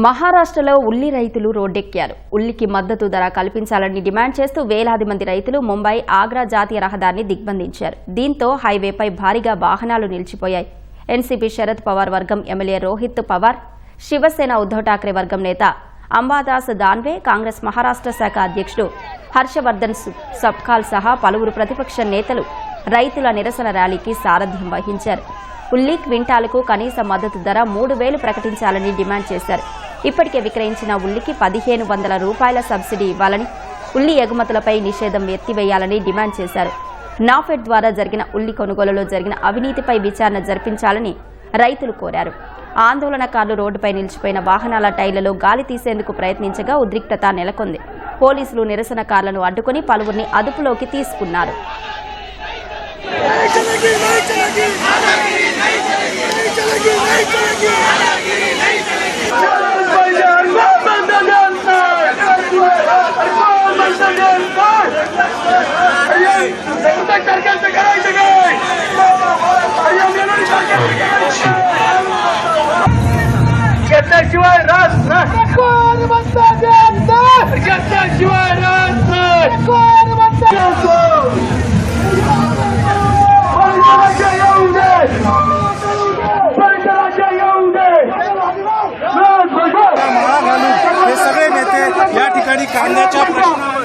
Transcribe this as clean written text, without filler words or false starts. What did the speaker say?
మహారాష్ట్రలో ఉల్లి రైతులు రోడ్డెక్కారు. ఉల్లికి మద్దతు ధర కల్పించాలని డిమాండ్ చేస్తూ వేలాది మంది రైతులు ముంబై ఆగ్రా జాతీయ రహదారిని దిగ్బంధించారు. దీంతో హైవేపై భారీగా వాహనాలు నిలిచిపోయాయి. ఎన్సీపీ శరద్ పవార్ వర్గం ఎమ్మెల్యే రోహిత్ పవార్, శివసేన ఉద్దవ్ ఠాక్రే వర్గం నేత అంబాదాస్ దాన్వే, కాంగ్రెస్ మహారాష్ట్ర శాఖ అధ్యక్షుడు హర్షవర్ధన్ సబ్కాల్ సహా పలువురు ప్రతిపక్ష నేతలు రైతుల నిరసన ర్యాలీకి సారథ్యం వహించారు. ఉల్లి క్వింటాలకు కనీస మద్దతు ధర 3,000 ప్రకటించాలని డిమాండ్ చేశారు. ఇప్పటికే విక్రయించిన ఉల్లికి 1,500 రూపాయల సబ్సిడీ ఇవ్వాలని, ఉల్లి ఎగుమతులపై నిషేధం ఎత్తివేయాలని డిమాండ్ చేశారు. నాఫెడ్ ద్వారా జరిగిన ఉల్లి కొనుగోలులో జరిగిన అవినీతిపై విచారణ జరిపించాలని రైతులు కోరారు. ఆందోళనకారులు రోడ్డుపై నిలిచిపోయిన వాహనాల టైర్లలో గాలి తీసేందుకు ప్రయత్నించగా ఉద్రిక్తత నెలకొంది. పోలీసులు నిరసనకారులను అడ్డుకుని పలువురిని అదుపులోకి తీసుకున్నారు. शिवाय राष्ट्र शिवाय हे सगळे नेते या ठिकाणी कांद्याच्या प्रश्नावर